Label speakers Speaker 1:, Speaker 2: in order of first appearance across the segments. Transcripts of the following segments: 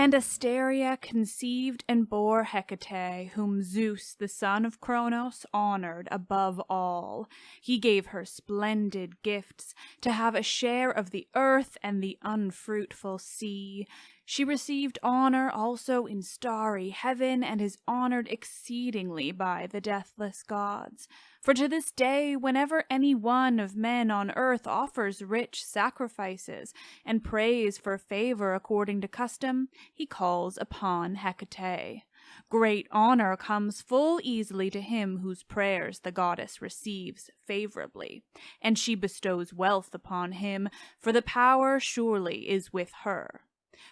Speaker 1: And Asteria conceived and bore Hecate, whom Zeus, the son of Cronos, honored above all. He gave her splendid gifts, to have a share of the earth and the unfruitful sea. She received honor also in starry heaven, and is honored exceedingly by the deathless gods. For to this day, whenever any one of men on earth offers rich sacrifices, and prays for favor according to custom, he calls upon Hecate. Great honor comes full easily to him whose prayers the goddess receives favorably, and she bestows wealth upon him, for the power surely is with her.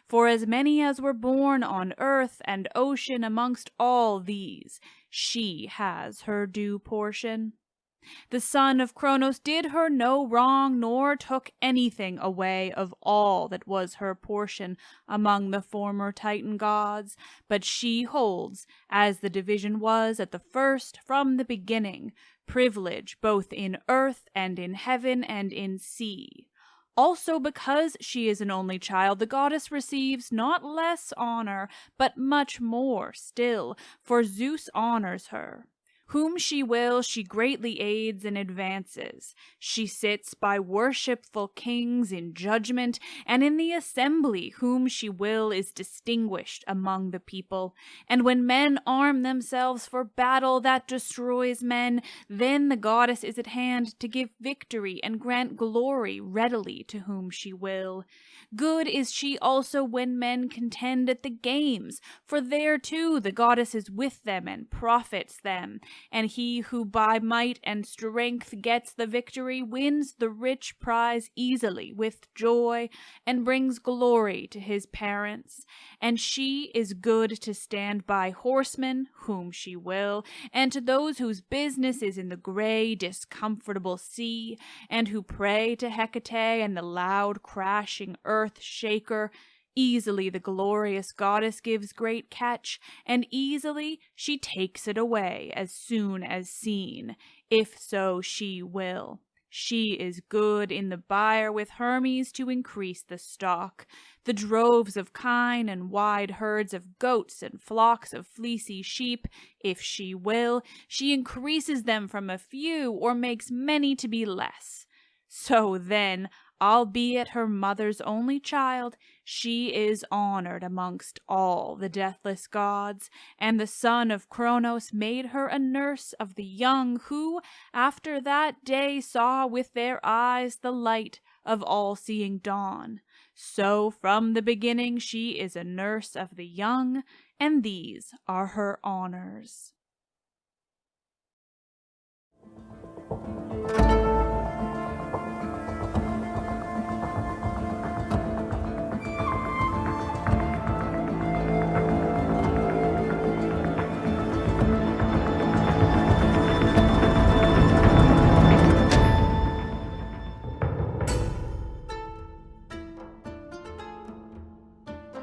Speaker 1: For as many as were born on earth and ocean, amongst all these, she has her due portion. The son of Cronos did her no wrong, nor took anything away of all that was her portion among the former Titan gods, but she holds, as the division was at the first from the beginning, privilege both in earth and in heaven and in sea. Also, because she is an only child, the goddess receives not less honor, but much more still, for Zeus honors her. Whom she will, she greatly aids and advances. She sits by worshipful kings in judgment, and in the assembly whom she will is distinguished among the people. And when men arm themselves for battle that destroys men, then the goddess is at hand to give victory and grant glory readily to whom she will. Good is she also when men contend at the games, for there too the goddess is with them and profits them. And he who by might and strength gets the victory wins the rich prize easily with joy, and brings glory to his parents. And she is good to stand by horsemen, whom she will, and to those whose business is in the grey, discomfortable sea, and who pray to Hecate and the loud crashing earth shaker. Easily the glorious goddess gives great catch, and easily she takes it away as soon as seen, if so she will. She is good in the byre with Hermes to increase the stock. The droves of kine and wide herds of goats and flocks of fleecy sheep, if she will, she increases them from a few or makes many to be less. So then, albeit her mother's only child, she is honored amongst all the deathless gods, and the son of Cronos made her a nurse of the young, who, after that day, saw with their eyes the light of all-seeing dawn. So from the beginning she is a nurse of the young, and these are her honors.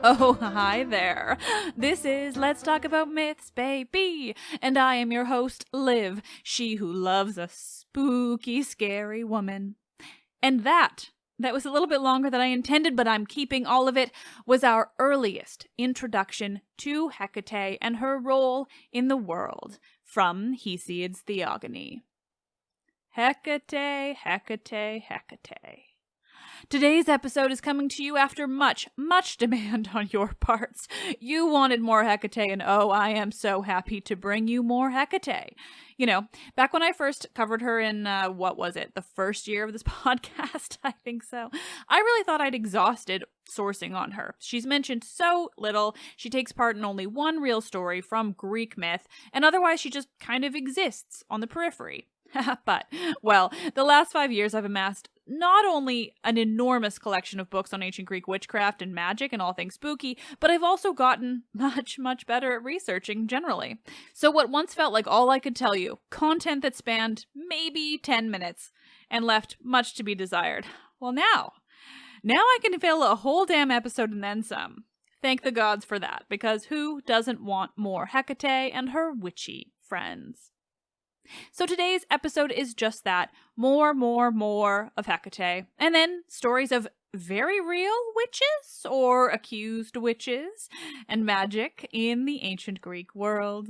Speaker 1: Oh, hi there. This is Let's Talk About Myths, baby. And I am your host, Liv, she who loves a spooky, scary woman. And that was a little bit longer than I intended, but I'm keeping all of it, was our earliest introduction to Hecate and her role in the world from Hesiod's Theogony. Hecate, Hecate, Hecate. Today's episode is coming to you after much demand on your parts. You wanted more Hecate, and oh, I am so happy to bring you more Hecate. You know, back when I first covered her in, the first year of this podcast? I think so. I really thought I'd exhausted sourcing on her. She's mentioned so little, she takes part in only one real story from Greek myth, and otherwise she just kind of exists on the periphery. But, well, the last 5 years I've amassed not only an enormous collection of books on ancient Greek witchcraft and magic and all things spooky, but I've also gotten much better at researching generally. So what once felt like all I could tell you, content that spanned maybe 10 minutes and left much to be desired. Well, now I can fill a whole damn episode and then some. Thank the gods for that, because who doesn't want more Hecate and her witchy friends? So today's episode is just that, more of Hecate, and then stories of very real witches or accused witches and magic in the ancient Greek world.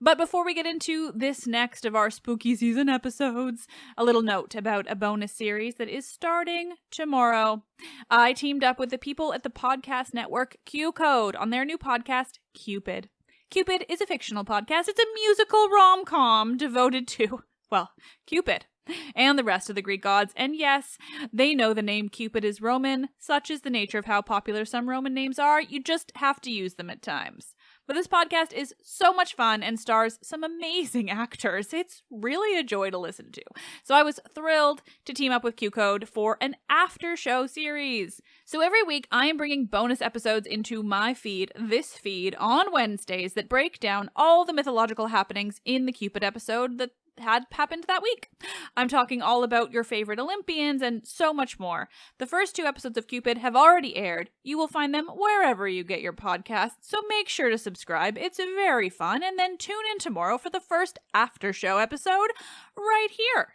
Speaker 1: But before we get into this next of our spooky season episodes, a little note about a bonus series that is starting tomorrow. I teamed up with the people at the podcast network Q Code on their new podcast, Cupid. Cupid is a fictional podcast. It's a musical rom-com devoted to, well, Cupid and the rest of the Greek gods. And yes, they know the name Cupid is Roman. Such is the nature of how popular some Roman names are. You just have to use them at times. But this podcast is so much fun and stars some amazing actors. It's really a joy to listen to. So I was thrilled to team up with Q Code for an after show series. So every week I am bringing bonus episodes into my feed, this feed, on Wednesdays that break down all the mythological happenings in the Cupid episode that had happened that week. I'm talking all about your favorite Olympians and so much more. The first 2 episodes of Cupid have already aired. You will find them wherever you get your podcasts, so make sure to subscribe. It's very fun, and then tune in tomorrow for the first after show episode right here.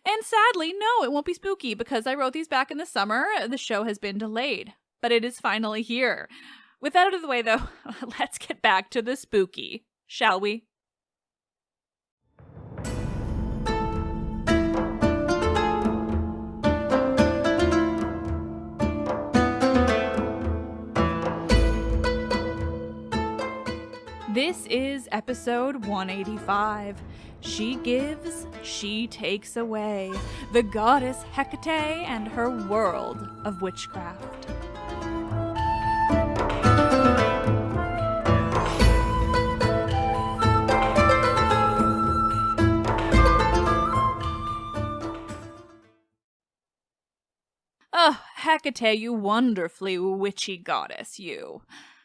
Speaker 1: And sadly, no, it won't be spooky because I wrote these back in the summer. The show has been delayed, but it is finally here. With that out of the way, though, let's get back to the spooky, shall we? This is episode 185. She gives, she takes away. The goddess Hecate and her world of witchcraft. Oh, Hecate, you wonderfully witchy goddess, you.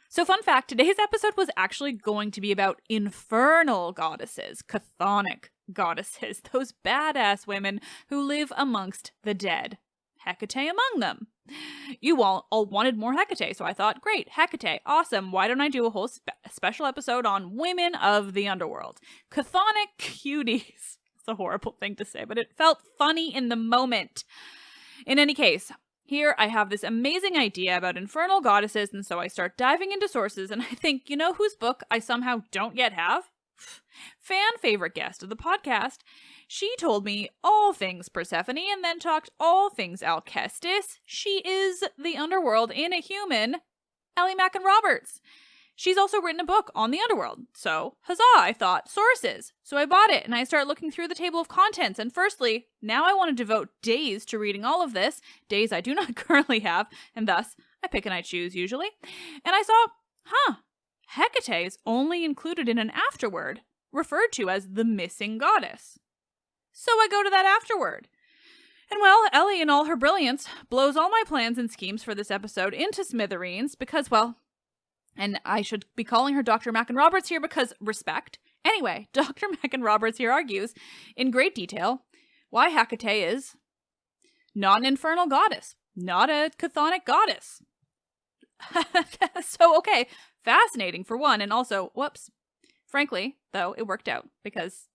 Speaker 1: So fun fact, today's episode was actually going to be about infernal goddesses, chthonic goddesses, those badass women who live amongst the dead. Hecate among them. You all wanted more Hecate, so I thought, great, Hecate, awesome. Why don't I do a whole special episode on women of the underworld? Chthonic cuties. It's a horrible thing to say, but it felt funny in the moment. In any case, here I have this amazing idea about infernal goddesses, and so I start diving into sources, and I think, you know whose book I somehow don't yet have? Fan favorite guest of the podcast. She told me all things Persephone and then talked all things Alcestis. She is the underworld in a human, Ellie Mackin Roberts. She's also written a book on the underworld. So, huzzah, I thought, sources. So I bought it, and I started looking through the table of contents. And firstly, now I want to devote days to reading all of this, days I do not currently have, and thus, I pick and I choose usually. And I saw, Hecate is only included in an afterword, referred to as the missing goddess. So I go to that afterword. And well, Ellie in all her brilliance blows all my plans and schemes for this episode into smithereens because, well, and I should be calling her Dr. Mackin Roberts here because respect. Anyway, Dr. Mackin Roberts here argues in great detail why Hecate is not an infernal goddess, not a chthonic goddess. So, okay, fascinating for one, and also, whoops. Frankly, though, it worked out because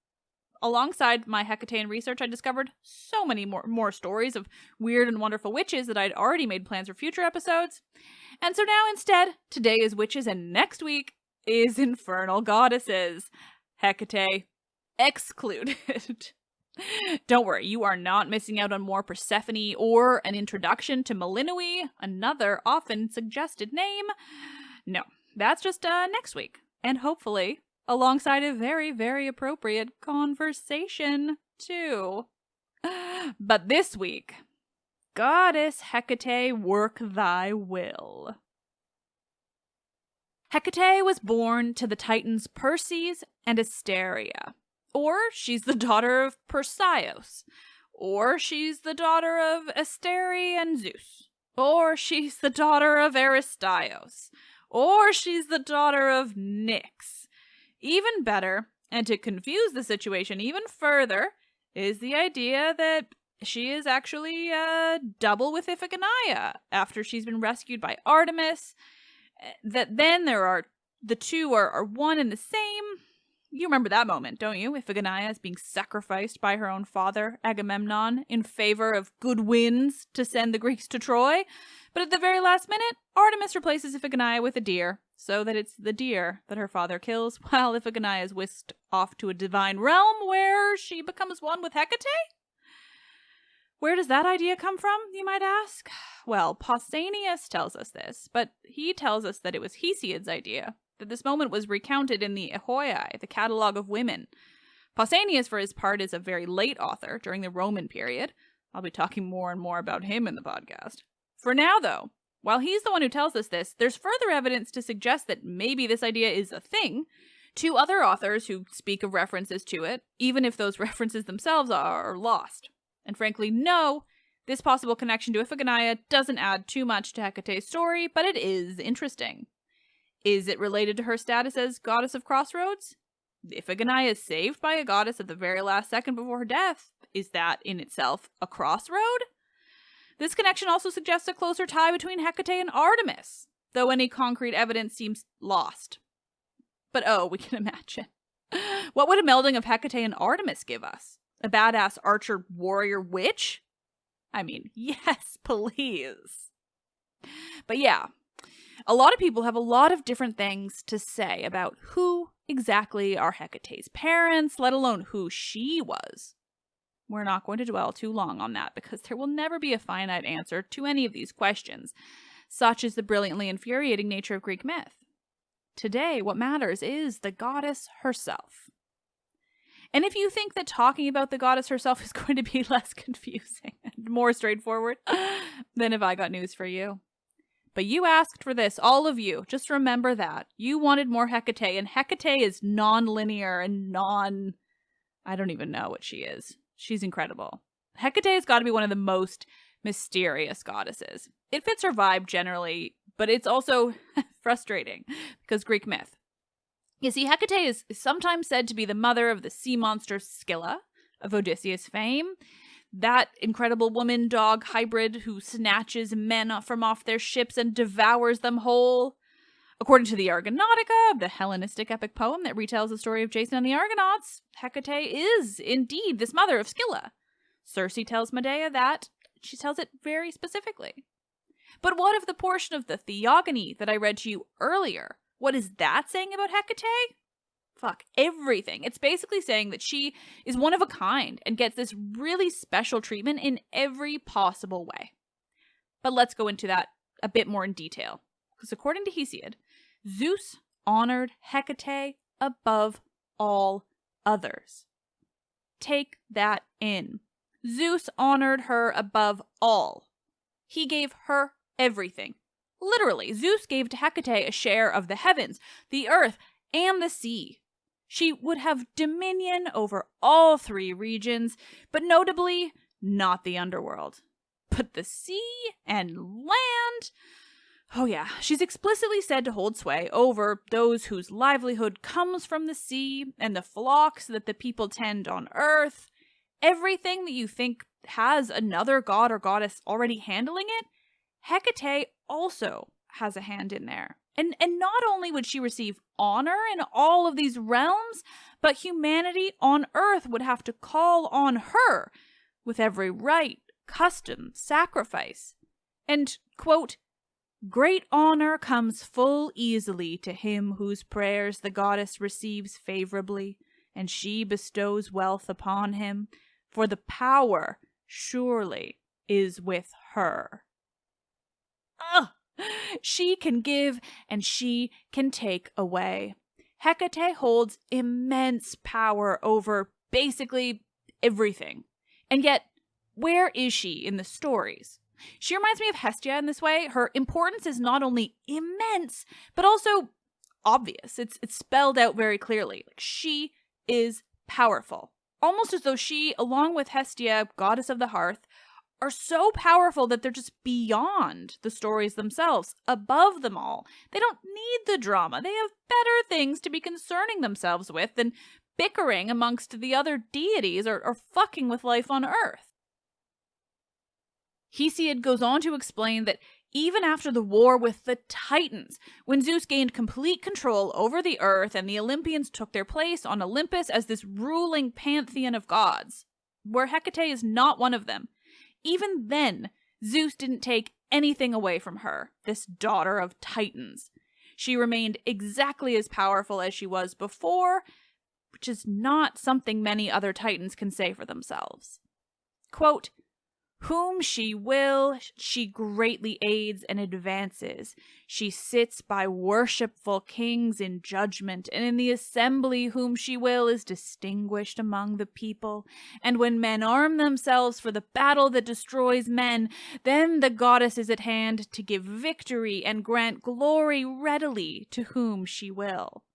Speaker 1: alongside my Hecatean research, I discovered so many more stories of weird and wonderful witches that I'd already made plans for future episodes. And so now instead, today is witches and next week is infernal goddesses. Hecate excluded. Don't worry, you are not missing out on more Persephone or an introduction to Melinoi, another often suggested name. No, that's just next week. And hopefully alongside a very, very appropriate conversation, too. But this week, Goddess Hecate, work thy will. Hecate was born to the Titans Perses and Asteria. Or she's the daughter of Persaios. Or she's the daughter of Asteri and Zeus. Or she's the daughter of Aristaios. Or she's the daughter of Nyx. Even better, and to confuse the situation even further, is the idea that she is actually double with Iphigenia after she's been rescued by Artemis. That then the two are one and the same. You remember that moment, don't you? Iphigenia is being sacrificed by her own father, Agamemnon, in favor of good winds to send the Greeks to Troy. But at the very last minute, Artemis replaces Iphigenia with a deer, so that it's the deer that her father kills, while Iphigenia is whisked off to a divine realm where she becomes one with Hecate? Where does that idea come from, you might ask? Well, Pausanias tells us this, but he tells us that it was Hesiod's idea, that this moment was recounted in the Ehoiae, the catalogue of women. Pausanias, for his part, is a very late author during the Roman period. I'll be talking more and more about him in the podcast. For now, though, while he's the one who tells us this, there's further evidence to suggest that maybe this idea is a thing. Two other authors who speak of references to it, even if those references themselves are lost. And frankly, no, this possible connection to Iphigenia doesn't add too much to Hecate's story, but it is interesting. Is it related to her status as goddess of crossroads? Iphigenia is saved by a goddess at the very last second before her death. Is that in itself a crossroad? This connection also suggests a closer tie between Hecate and Artemis, though any concrete evidence seems lost. But oh, we can imagine. What would a melding of Hecate and Artemis give us? A badass archer warrior witch? I mean, yes, please. But yeah, a lot of people have a lot of different things to say about who exactly are Hecate's parents, let alone who she was. We're not going to dwell too long on that because there will never be a finite answer to any of these questions. Such is the brilliantly infuriating nature of Greek myth. Today, what matters is the goddess herself. And if you think that talking about the goddess herself is going to be less confusing and more straightforward, then have I got news for you. But you asked for this, all of you. Just remember that. You wanted more Hecate, and Hecate is non-linear and I don't even know what she is. She's incredible. Hecate has got to be one of the most mysterious goddesses. It fits her vibe generally, but it's also frustrating because Greek myth. You see, Hecate is sometimes said to be the mother of the sea monster Scylla, of Odysseus fame, that incredible woman-dog hybrid who snatches men from off their ships and devours them whole. According to the Argonautica, the Hellenistic epic poem that retells the story of Jason and the Argonauts, Hecate is indeed this mother of Scylla. Circe tells Medea that. She tells it very specifically. But what of the portion of the Theogony that I read to you earlier? What is that saying about Hecate? Fuck, everything. It's basically saying that she is one of a kind and gets this really special treatment in every possible way. But let's go into that a bit more in detail. Because according to Hesiod, Zeus honored Hecate above all others. Take that in. Zeus honored her above all. He gave her everything. Literally, Zeus gave to Hecate a share of the heavens, the earth, and the sea. She would have dominion over all three regions, but notably not the underworld. But the sea and land... Oh yeah, she's explicitly said to hold sway over those whose livelihood comes from the sea and the flocks that the people tend on earth. Everything that you think has another god or goddess already handling it, Hecate also has a hand in there. And not only would she receive honor in all of these realms, but humanity on earth would have to call on her with every rite, custom, sacrifice. And, quote, great honor comes full easily to him whose prayers the goddess receives favorably, and she bestows wealth upon him, for the power surely is with her. Ugh! She can give and she can take away. Hecate holds immense power over basically everything. And yet, where is she in the stories? She reminds me of Hestia in this way. Her importance is not only immense, but also obvious. It's spelled out very clearly. Like, she is powerful. Almost as though she, along with Hestia, goddess of the hearth, are so powerful that they're just beyond the stories themselves, above them all. They don't need the drama. They have better things to be concerning themselves with than bickering amongst the other deities or fucking with life on Earth. Hesiod goes on to explain that Even after the war with the Titans, when Zeus gained complete control over the earth and the Olympians took their place on Olympus as this ruling pantheon of gods, where Hecate is not one of them, even then, Zeus didn't take anything away from her, this daughter of Titans. She remained exactly as powerful as she was before, which is not something many other Titans can say for themselves. Quote, "Whom she will, she greatly aids and advances. She sits by worshipful kings in judgment, and in the assembly whom she will is distinguished among the people. And when men arm themselves for the battle that destroys men, then the goddess is at hand to give victory and grant glory readily to whom she will."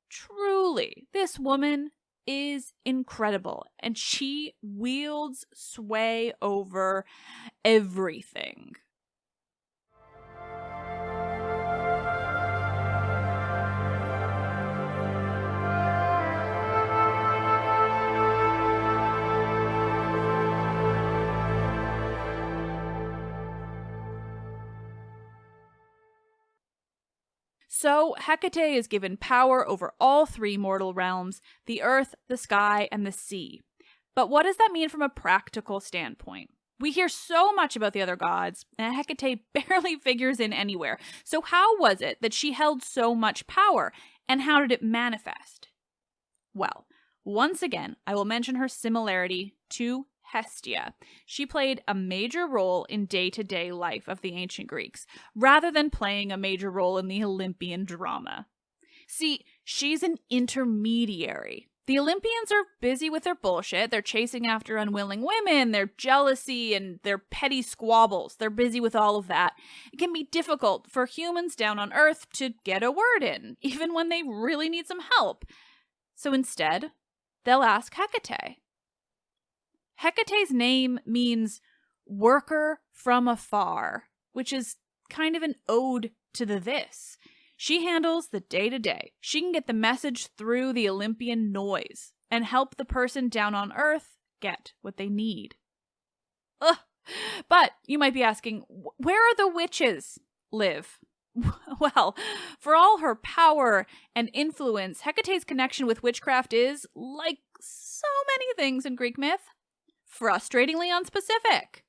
Speaker 1: Truly, this woman is incredible, and she wields sway over everything. So, Hecate is given power over all three mortal realms, the earth, the sky, and the sea. But what does that mean from a practical standpoint? We hear so much about the other gods, and Hecate barely figures in anywhere. So how was it that she held so much power, and how did it manifest? Well, once again, I will mention her similarity to Hestia. She played a major role in day-to-day life of the ancient Greeks, rather than playing a major role in the Olympian drama. See, she's an intermediary. The Olympians are busy with their bullshit. They're chasing after unwilling women, their jealousy, and their petty squabbles. They're busy with all of that. It can be difficult for humans down on Earth to get a word in, even when they really need some help. So instead, they'll ask Hecate. Hecate's name means worker from afar, which is kind of an ode to this. She handles the day-to-day. She can get the message through the Olympian noise and help the person down on Earth get what they need. Ugh. But you might be asking, where are the witches live? Well, for all her power and influence, Hecate's connection with witchcraft is, like so many things in Greek myth, frustratingly unspecific.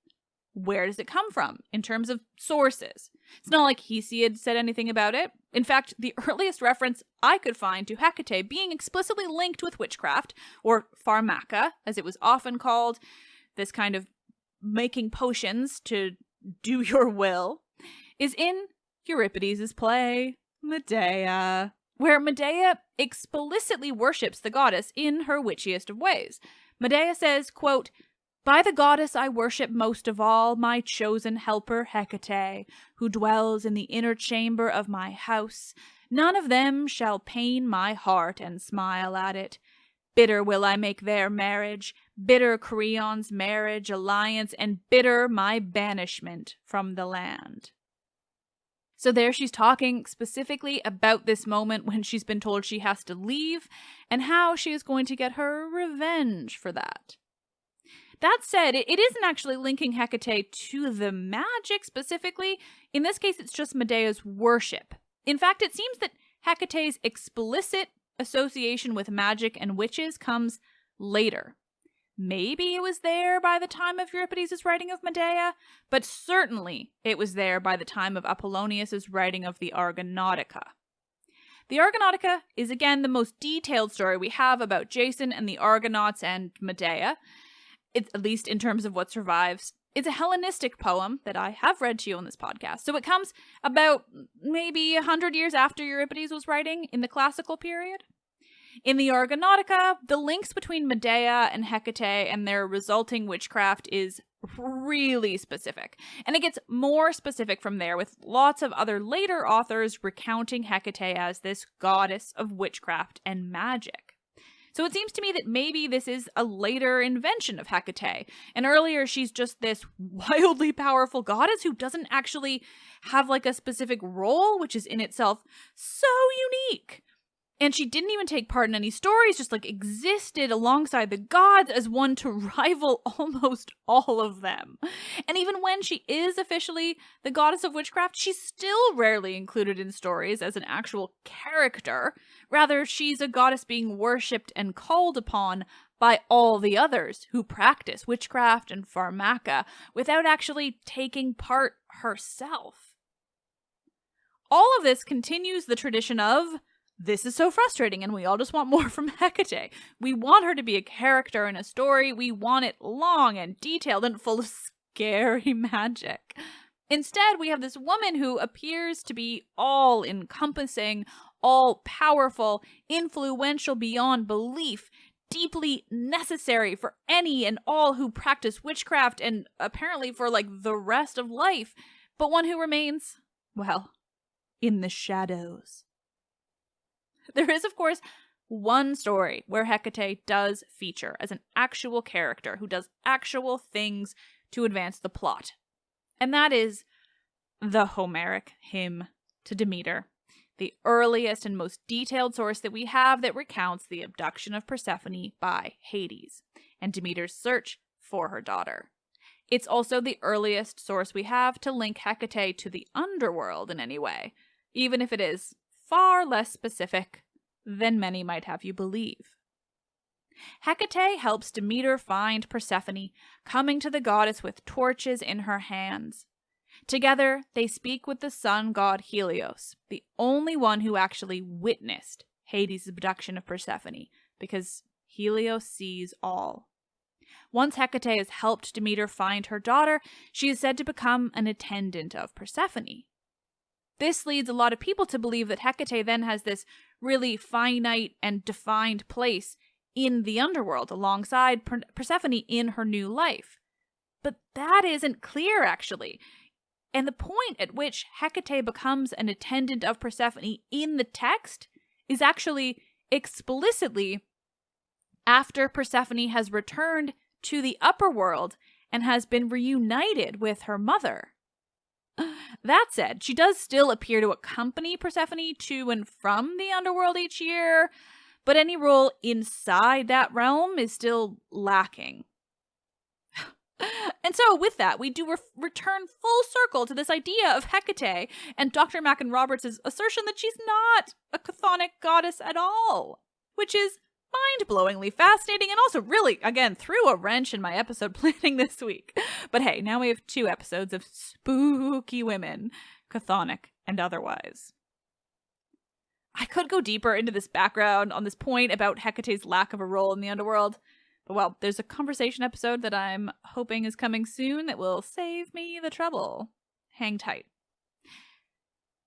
Speaker 1: Where does it come from in terms of sources? It's not like Hesiod said anything about it. In fact, the earliest reference I could find to Hecate being explicitly linked with witchcraft, or pharmaca, as it was often called, this kind of making potions to do your will, is in Euripides' play, Medea, where Medea explicitly worships the goddess in her witchiest of ways. Medea says, quote, "By the goddess I worship most of all, my chosen helper Hecate, who dwells in the inner chamber of my house. None of them shall pain my heart and smile at it. Bitter will I make their marriage, bitter Creon's marriage alliance, and bitter my banishment from the land." So there she's talking specifically about this moment when she's been told she has to leave, and how she is going to get her revenge for that. That said, it isn't actually linking Hecate to the magic specifically. In this case, it's just Medea's worship. In fact, it seems that Hecate's explicit association with magic and witches comes later. Maybe it was there by the time of Euripides' writing of Medea, but certainly it was there by the time of Apollonius' writing of the Argonautica. The Argonautica is again the most detailed story we have about Jason and the Argonauts and Medea, at least in terms of what survives. It's a Hellenistic poem that I have read to you on this podcast. So it comes about maybe 100 years after Euripides was writing in the classical period. In the Argonautica, the links between Medea and Hecate and their resulting witchcraft is really specific. And it gets more specific from there, with lots of other later authors recounting Hecate as this goddess of witchcraft and magic. So it seems to me that maybe this is a later invention of Hecate. And earlier, she's just this wildly powerful goddess who doesn't actually have like a specific role, which is in itself so unique. And she didn't even take part in any stories, just existed alongside the gods as one to rival almost all of them. And even when she is officially the goddess of witchcraft, she's still rarely included in stories as an actual character. Rather, she's a goddess being worshipped and called upon by all the others who practice witchcraft and pharmaca without actually taking part herself. All of this continues the tradition of, this is so frustrating and we all just want more from Hecate. We want her to be a character in a story. We want it long and detailed and full of scary magic. Instead, we have this woman who appears to be all-encompassing, all-powerful, influential beyond belief, deeply necessary for any and all who practice witchcraft and apparently for the rest of life, but one who remains, well, in the shadows. There is, of course, one story where Hecate does feature as an actual character who does actual things to advance the plot. And that is the Homeric hymn to Demeter, the earliest and most detailed source that we have that recounts the abduction of Persephone by Hades and Demeter's search for her daughter. It's also the earliest source we have to link Hecate to the Underworld in any way, even if it is far less specific than many might have you believe. Hecate helps Demeter find Persephone, coming to the goddess with torches in her hands. Together, they speak with the sun god Helios, the only one who actually witnessed Hades' abduction of Persephone, because Helios sees all. Once Hecate has helped Demeter find her daughter, she is said to become an attendant of Persephone. This leads a lot of people to believe that Hecate then has this really finite and defined place in the underworld alongside Persephone in her new life. But that isn't clear, actually. And the point at which Hecate becomes an attendant of Persephone in the text is actually explicitly after Persephone has returned to the upper world and has been reunited with her mother. That said, she does still appear to accompany Persephone to and from the underworld each year, but any role inside that realm is still lacking. And so with that, we do return full circle to this idea of Hecate and Dr. Mackin Roberts' assertion that she's not a chthonic goddess at all, which is mind-blowingly fascinating and also really, again, threw a wrench in my episode planning this week. But hey, now we have 2 episodes of spooky women, chthonic and otherwise. I could go deeper into this background on this point about Hecate's lack of a role in the underworld, but well, there's a conversation episode that I'm hoping is coming soon that will save me the trouble. Hang tight.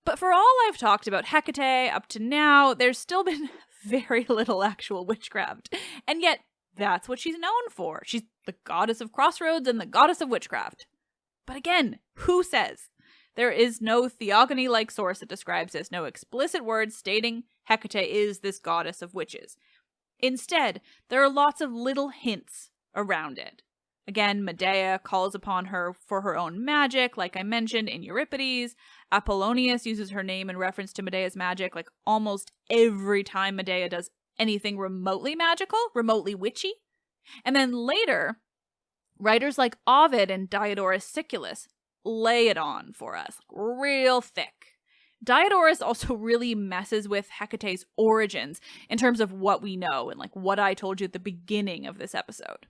Speaker 1: But for all I've talked about Hecate up to now, there's still been very little actual witchcraft. And yet, that's what she's known for. She's the goddess of crossroads and the goddess of witchcraft. But again, who says? There is no Theogony-like source that describes this, no explicit words stating Hecate is this goddess of witches. Instead, there are lots of little hints around it. Again, Medea calls upon her for her own magic, like I mentioned in Euripides. Apollonius uses her name in reference to Medea's magic, like almost every time Medea does anything remotely magical, remotely witchy. And then later, writers like Ovid and Diodorus Siculus lay it on for us, real thick. Diodorus also really messes with Hecate's origins in terms of what we know and what I told you at the beginning of this episode.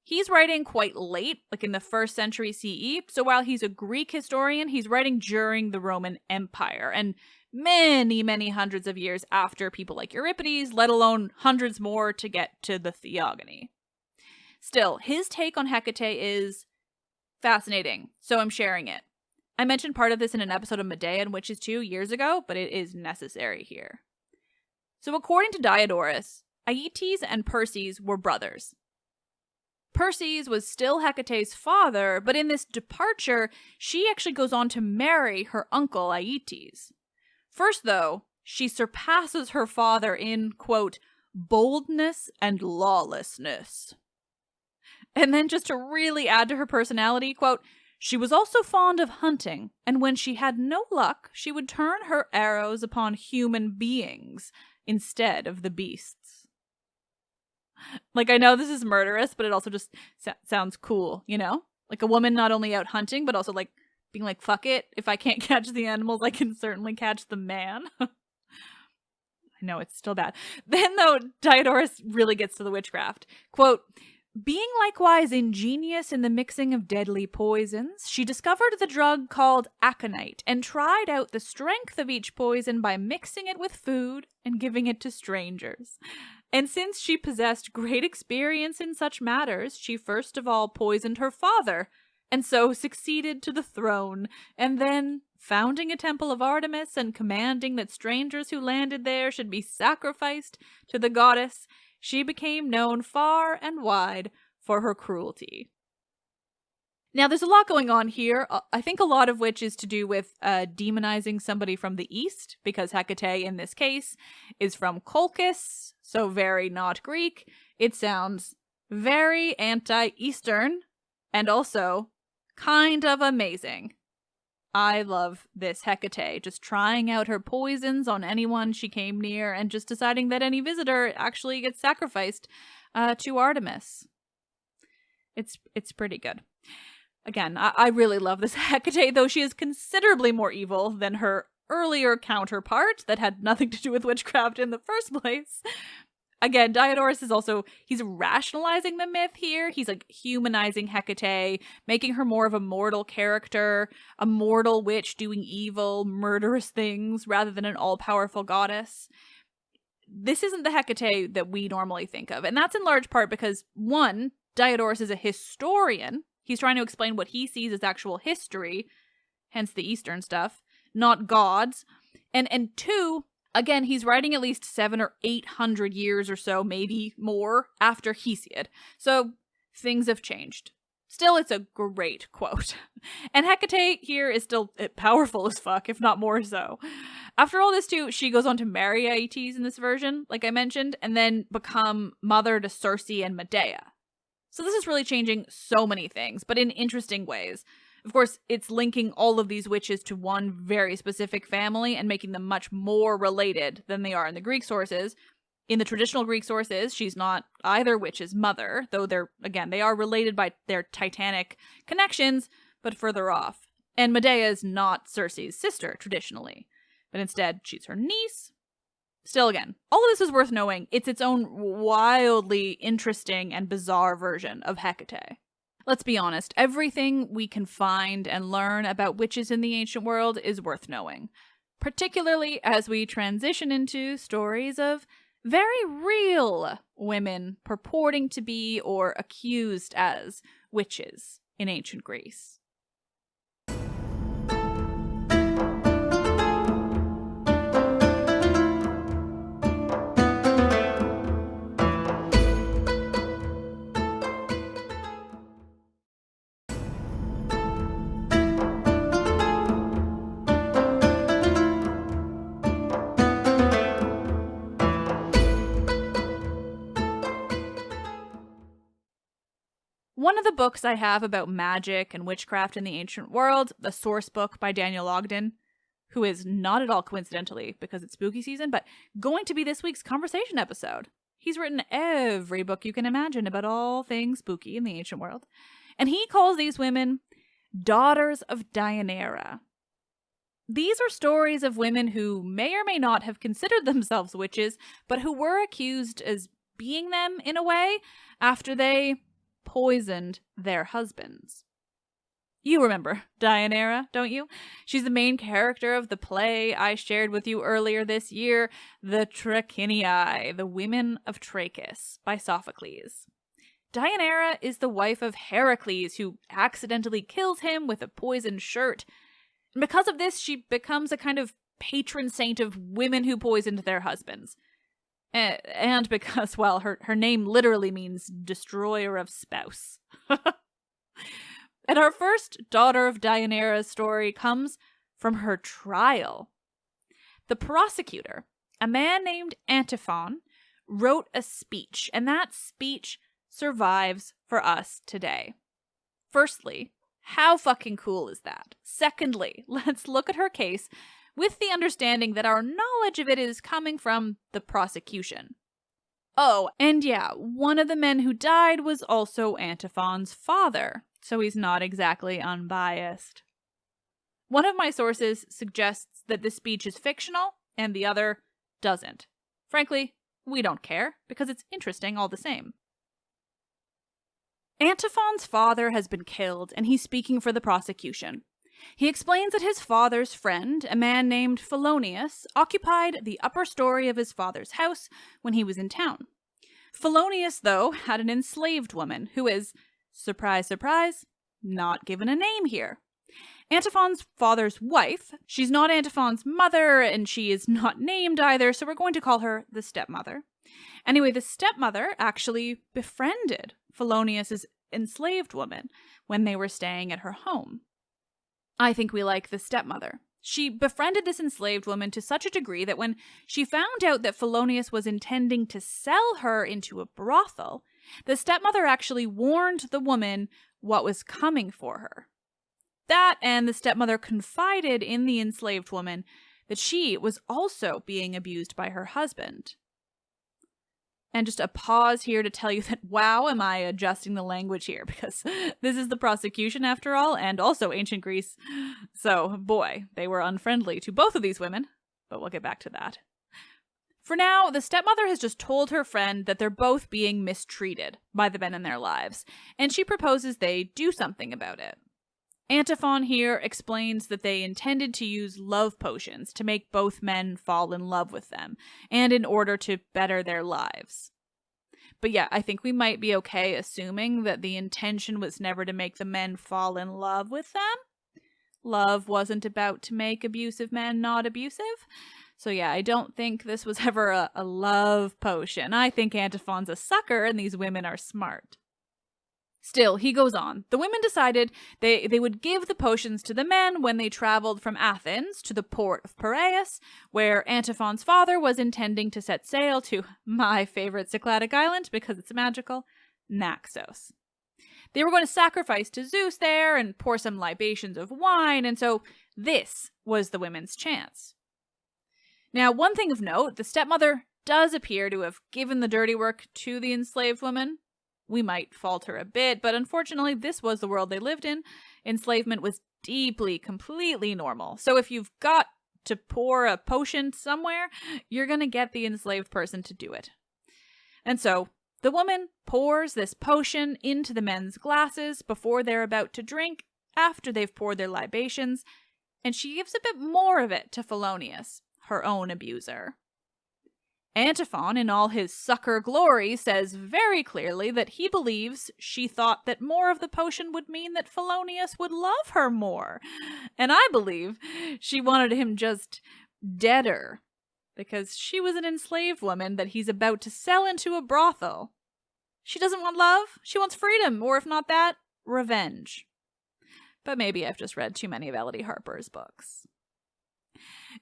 Speaker 1: He's writing quite late, in the 1st century CE, so while he's a Greek historian, he's writing during the Roman Empire, and many, many hundreds of years after people like Euripides, let alone hundreds more to get to the Theogony. Still, his take on Hecate is fascinating, so I'm sharing it. I mentioned part of this in an episode of Medea and Witches 2 years ago, but it is necessary here. So according to Diodorus, Aeetes and Perses were brothers. Perses was still Hecate's father, but in this departure, she actually goes on to marry her uncle Aeetes. First, though, she surpasses her father in, quote, boldness and lawlessness. And then just to really add to her personality, quote, she was also fond of hunting, and when she had no luck, she would turn her arrows upon human beings, instead of the beasts. Like, I know this is murderous, but it also just sounds cool, you know? Like a woman not only out hunting, but also like being like, fuck it, if I can't catch the animals, I can certainly catch the man. I know, it's still bad. Then, though, Diodorus really gets to the witchcraft. Quote, being likewise ingenious in the mixing of deadly poisons, she discovered the drug called aconite and tried out the strength of each poison by mixing it with food and giving it to strangers. And since she possessed great experience in such matters, she first of all poisoned her father, and so succeeded to the throne, and then, founding a temple of Artemis and commanding that strangers who landed there should be sacrificed to the goddess, she became known far and wide for her cruelty. Now, there's a lot going on here, I think a lot of which is to do with demonizing somebody from the East, because Hecate, in this case, is from Colchis, so very not Greek. It sounds very anti-Eastern, and also kind of amazing. I love this Hecate, just trying out her poisons on anyone she came near, and just deciding that any visitor actually gets sacrificed to Artemis. It's pretty good. Again, I really love this Hecate, though she is considerably more evil than her earlier counterpart that had nothing to do with witchcraft in the first place. Again, Diodorus is also, he's rationalizing the myth here. He's like humanizing Hecate, making her more of a mortal character, a mortal witch doing evil, murderous things rather than an all-powerful goddess. This isn't the Hecate that we normally think of. And that's in large part because, one, Diodorus is a historian. He's trying to explain what he sees as actual history, hence the Eastern stuff, not gods. And two, again, he's writing at least 700 or 800 years or so, maybe more, after Hesiod. So things have changed. Still, it's a great quote. And Hecate here is still powerful as fuck, if not more so. After all this, too, she goes on to marry Aeetes in this version, like I mentioned, and then become mother to Circe and Medea. So this is really changing so many things, but in interesting ways. Of course, it's linking all of these witches to one very specific family and making them much more related than they are in the Greek sources. In the traditional Greek sources, she's not either witch's mother, though they are related by their titanic connections, but further off. And Medea is not Circe's sister, traditionally, but instead she's her niece. Still, again, all of this is worth knowing. It's its own wildly interesting and bizarre version of Hecate. Let's be honest, everything we can find and learn about witches in the ancient world is worth knowing, particularly as we transition into stories of very real women purporting to be or accused as witches in ancient Greece. One of the books I have about magic and witchcraft in the ancient world, the source book by Daniel Ogden, who is not at all coincidentally, because it's spooky season, but going to be this week's conversation episode. He's written every book you can imagine about all things spooky in the ancient world. And he calls these women daughters of Deianira. These are stories of women who may or may not have considered themselves witches, but who were accused as being them in a way after they poisoned their husbands. You remember Deianira, don't you? She's the main character of the play I shared with you earlier this year, the Trachiniae, the Women of Trachis, by Sophocles. Deianira is the wife of Heracles, who accidentally kills him with a poisoned shirt. And because of this, she becomes a kind of patron saint of women who poisoned their husbands. And because, well, her name literally means destroyer of spouse. And our first daughter of Deianira's story comes from her trial. The prosecutor, a man named Antiphon, wrote a speech, and that speech survives for us today. Firstly, how fucking cool is that? Secondly, let's look at her case with the understanding that our knowledge of it is coming from the prosecution. Oh, and yeah, one of the men who died was also Antiphon's father, so he's not exactly unbiased. One of my sources suggests that this speech is fictional, and the other doesn't. Frankly, we don't care, because it's interesting all the same. Antiphon's father has been killed, and he's speaking for the prosecution. He explains that his father's friend, a man named Philoneus, occupied the upper story of his father's house when he was in town. Philoneus, though, had an enslaved woman who is, surprise, surprise, not given a name here. Antiphon's father's wife, she's not Antiphon's mother, and she is not named either, so we're going to call her the stepmother. Anyway, the stepmother actually befriended Philoneus' enslaved woman when they were staying at her home. I think we like the stepmother. She befriended this enslaved woman to such a degree that when she found out that Philoneus was intending to sell her into a brothel, the stepmother actually warned the woman what was coming for her. That, and the stepmother confided in the enslaved woman that she was also being abused by her husband. And just a pause here to tell you that, wow, am I adjusting the language here, because this is the prosecution after all, and also ancient Greece. So, boy, they were unfriendly to both of these women, but we'll get back to that. For now, the stepmother has just told her friend that they're both being mistreated by the men in their lives, and she proposes they do something about it. Antiphon here explains that they intended to use love potions to make both men fall in love with them, and in order to better their lives. But yeah, I think we might be okay assuming that the intention was never to make the men fall in love with them. Love wasn't about to make abusive men not abusive. So yeah, I don't think this was ever a love potion. I think Antiphon's a sucker and these women are smart. Still, he goes on. The women decided they would give the potions to the men when they traveled from Athens to the port of Piraeus, where Antiphon's father was intending to set sail to my favorite Cycladic island because it's magical, Naxos. They were going to sacrifice to Zeus there and pour some libations of wine, and so this was the women's chance. Now, one thing of note, the stepmother does appear to have given the dirty work to the enslaved woman. We might falter a bit, but unfortunately this was the world they lived in. Enslavement was deeply, completely normal. So if you've got to pour a potion somewhere, you're going to get the enslaved person to do it. And so the woman pours this potion into the men's glasses before they're about to drink, after they've poured their libations, and she gives a bit more of it to Philoneus, her own abuser. Antiphon, in all his sucker glory, says very clearly that he believes she thought that more of the potion would mean that Philoneus would love her more. And I believe she wanted him just deader, because she was an enslaved woman that he's about to sell into a brothel. She doesn't want love, she wants freedom, or if not that, revenge. But maybe I've just read too many of Ellie Harper's books.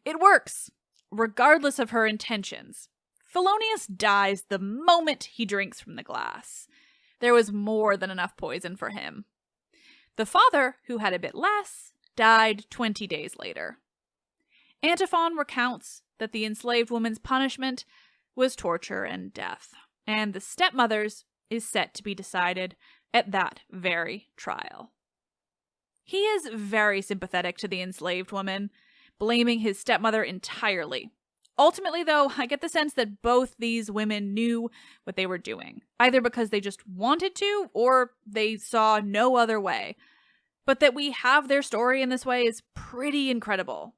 Speaker 1: It works, regardless of her intentions. Philoneus dies the moment he drinks from the glass. There was more than enough poison for him. The father, who had a bit less, died 20 days later. Antiphon recounts that the enslaved woman's punishment was torture and death, and the stepmother's is set to be decided at that very trial. He is very sympathetic to the enslaved woman, blaming his stepmother entirely. Ultimately, though, I get the sense that both these women knew what they were doing, either because they just wanted to, or they saw no other way. But that we have their story in this way is pretty incredible.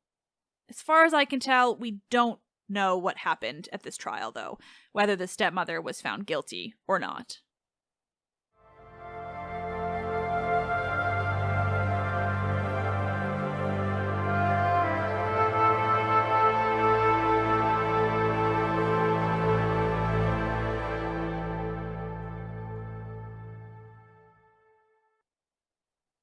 Speaker 1: As far as I can tell, we don't know what happened at this trial, though, whether the stepmother was found guilty or not.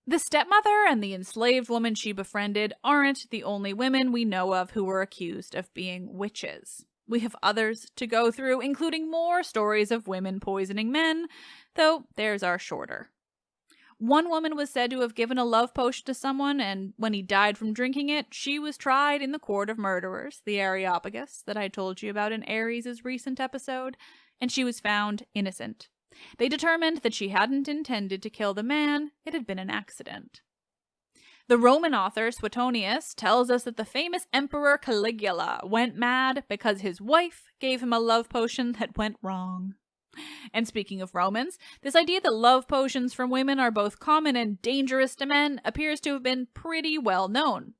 Speaker 1: The stepmother and the enslaved woman she befriended aren't the only women we know of who were accused of being witches. We have others to go through, including more stories of women poisoning men, though theirs are shorter. One woman was said to have given a love potion to someone, and when he died from drinking it, she was tried in the court of murderers, the Areopagus, that I told you about in Ares' recent episode, and she was found innocent. They determined that she hadn't intended to kill the man, it had been an accident. The Roman author Suetonius tells us that the famous emperor Caligula went mad because his wife gave him a love potion that went wrong. And speaking of Romans, this idea that love potions from women are both common and dangerous to men appears to have been pretty well known.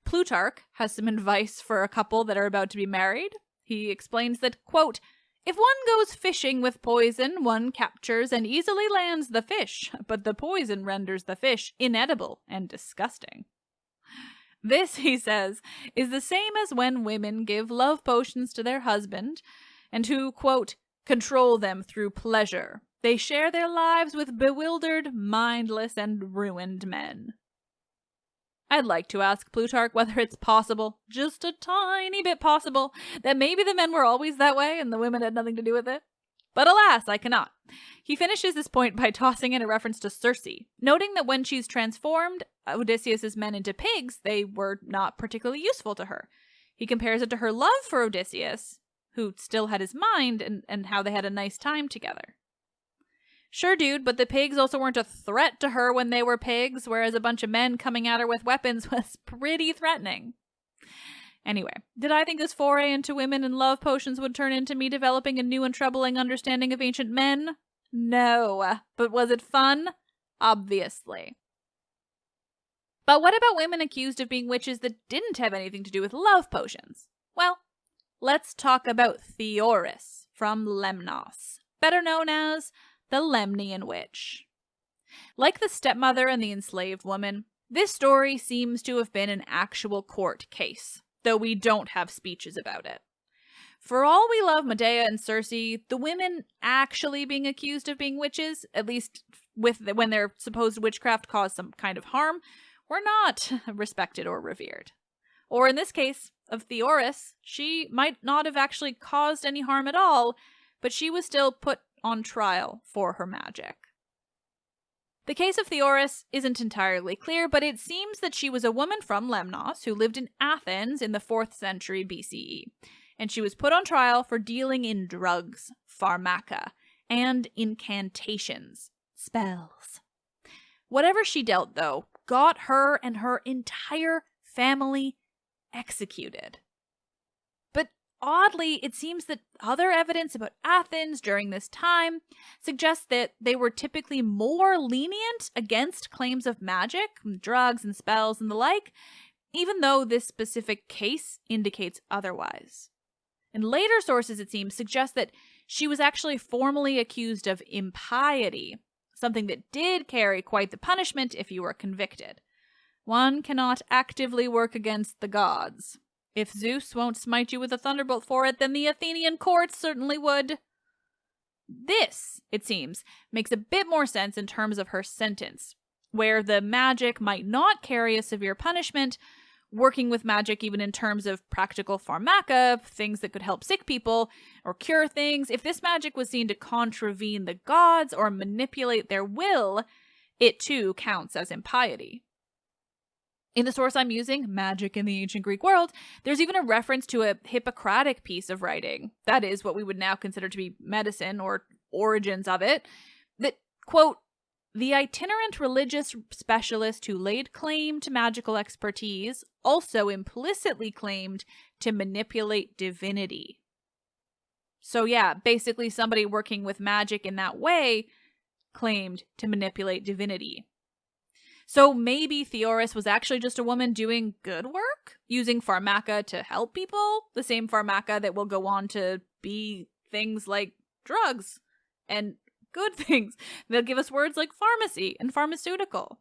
Speaker 1: Plutarch has some advice for a couple that are about to be married. He explains that, quote, "If one goes fishing with poison, one captures and easily lands the fish, but the poison renders the fish inedible and disgusting." This, he says, is the same as when women give love potions to their husband, and who, quote, "control them through pleasure. They share their lives with bewildered, mindless, and ruined men." I'd like to ask Plutarch whether it's possible, just a tiny bit possible, that maybe the men were always that way and the women had nothing to do with it. But alas, I cannot. He finishes this point by tossing in a reference to Circe, noting that when she's transformed Odysseus' men into pigs, they were not particularly useful to her. He compares it to her love for Odysseus, who still had his mind, and how they had a nice time together. Sure, dude, but the pigs also weren't a threat to her when they were pigs, whereas a bunch of men coming at her with weapons was pretty threatening. Anyway, did I think this foray into women and love potions would turn into me developing a new and troubling understanding of ancient men? No. But was it fun? Obviously. But what about women accused of being witches that didn't have anything to do with love potions? Well, let's talk about Theoris from Lemnos, better known as the Lemnian witch. Like the stepmother and the enslaved woman, this story seems to have been an actual court case, though we don't have speeches about it. For all we love Medea and Circe, the women actually being accused of being witches, at least when their supposed witchcraft caused some kind of harm, were not respected or revered. Or in this case of Theoris, she might not have actually caused any harm at all, but she was still put on trial for her magic. The case of Theoris isn't entirely clear, but it seems that she was a woman from Lemnos who lived in Athens in the 4th century BCE, and she was put on trial for dealing in drugs, pharmaca, and incantations, spells. Whatever she dealt, though, got her and her entire family executed. But oddly, it seems that other evidence about Athens during this time suggests that they were typically more lenient against claims of magic, drugs and spells and the like, even though this specific case indicates otherwise. And later sources, it seems, suggest that she was actually formally accused of impiety, something that did carry quite the punishment if you were convicted. One cannot actively work against the gods. If Zeus won't smite you with a thunderbolt for it, then the Athenian courts certainly would. This, it seems, makes a bit more sense in terms of her sentence, where the magic might not carry a severe punishment, working with magic even in terms of practical pharmaca, things that could help sick people, or cure things. If this magic was seen to contravene the gods or manipulate their will, it too counts as impiety. In the source I'm using, Magic in the Ancient Greek World, there's even a reference to a Hippocratic piece of writing, that is, what we would now consider to be medicine or origins of it, that, quote, "The itinerant religious specialist who laid claim to magical expertise also implicitly claimed to manipulate divinity." So yeah, basically somebody working with magic in that way claimed to manipulate divinity. So maybe Theoris was actually just a woman doing good work, using pharmaca to help people, the same pharmaca that will go on to be things like drugs and good things. They'll give us words like pharmacy and pharmaceutical.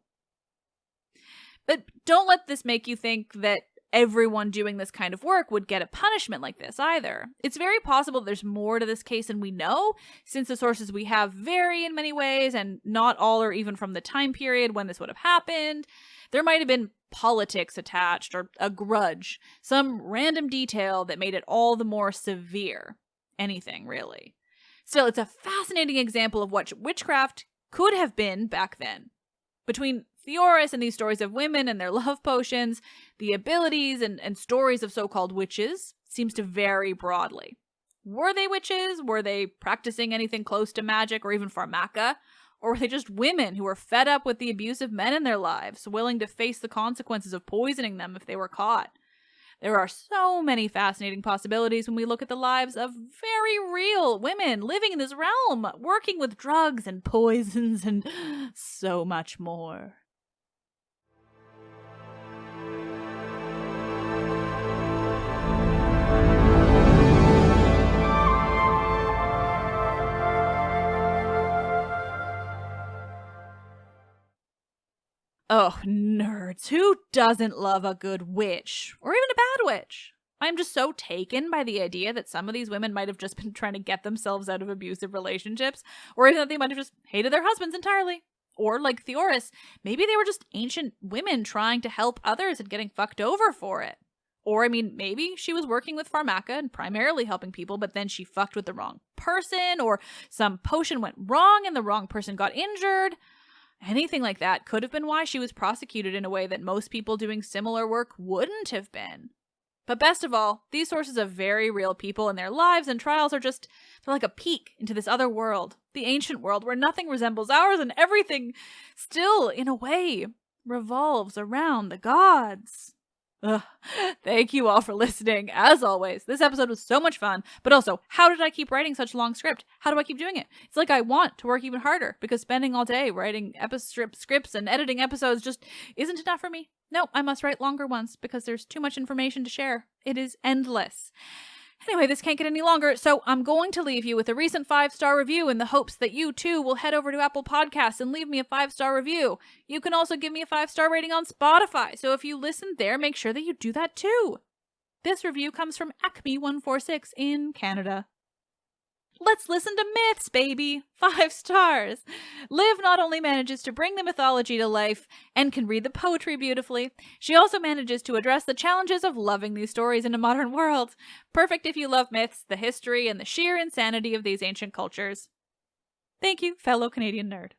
Speaker 1: But don't let this make you think that everyone doing this kind of work would get a punishment like this either. It's very possible there's more to this case than we know, since the sources we have vary in many ways, and not all are even from the time period when this would have happened. There might have been politics attached, or a grudge, some random detail that made it all the more severe. Anything, really. Still, it's a fascinating example of what witchcraft could have been back then. Between Theoris and these stories of women and their love potions, the abilities and stories of so-called witches seems to vary broadly. Were they witches? Were they practicing anything close to magic or even pharmaca? Or were they just women who were fed up with the abuse of men in their lives, willing to face the consequences of poisoning them if they were caught? There are so many fascinating possibilities when we look at the lives of very real women living in this realm, working with drugs and poisons and so much more. Oh, nerds, who doesn't love a good witch? Or even a bad witch? I'm just so taken by the idea that some of these women might have just been trying to get themselves out of abusive relationships, or even that they might have just hated their husbands entirely. Or, like Theoris, maybe they were just ancient women trying to help others and getting fucked over for it. Or, I mean, maybe she was working with pharmaca and primarily helping people, but then she fucked with the wrong person, or some potion went wrong and the wrong person got injured. Anything like that could have been why she was prosecuted in a way that most people doing similar work wouldn't have been. But best of all, these sources of very real people and their lives and trials are just, they're like a peek into this other world, the ancient world where nothing resembles ours and everything still, in a way, revolves around the gods. Ugh. Thank you all for listening. As always, this episode was so much fun, but also, how did I keep writing such a long script? How do I keep doing it? It's like I want to work even harder because spending all day writing scripts and editing episodes just isn't enough for me. No, I must write longer ones because there's too much information to share. It is endless. Anyway, this can't get any longer, so I'm going to leave you with a recent 5-star review in the hopes that you, too, will head over to Apple Podcasts and leave me a 5-star review. You can also give me a 5-star rating on Spotify, so if you listen there, make sure that you do that, too. This review comes from Acme146 in Canada. Let's listen to myths, baby! 5 stars! Liv not only manages to bring the mythology to life and can read the poetry beautifully, she also manages to address the challenges of loving these stories in a modern world. Perfect if you love myths, the history, and the sheer insanity of these ancient cultures. Thank you, fellow Canadian nerd.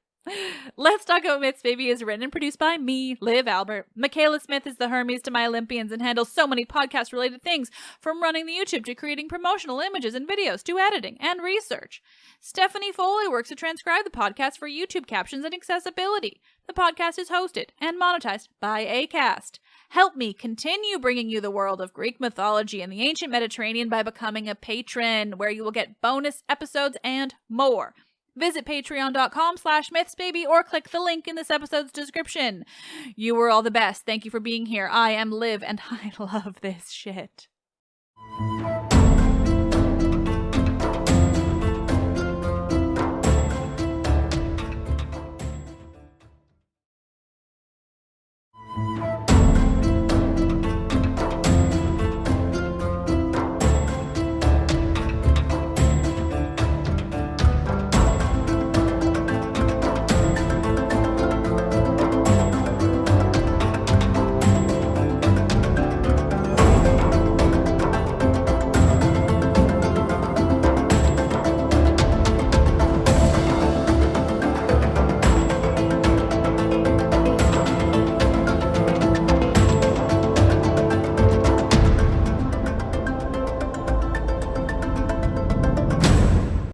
Speaker 1: Let's Talk About Myths, baby is written and produced by me, Liv Albert. Michaela Smith is the Hermes to my Olympians and handles so many podcast-related things, from running the YouTube to creating promotional images and videos to editing and research. Stephanie Foley works to transcribe the podcast for YouTube captions and accessibility. The podcast is hosted and monetized by Acast. Help me continue bringing you the world of Greek mythology and the ancient Mediterranean by becoming a patron, where you will get bonus episodes and more. Visit patreon.com/mythsbaby or click the link in this episode's description. You were all the best. Thank you for being here. I am Liv, and I love this shit.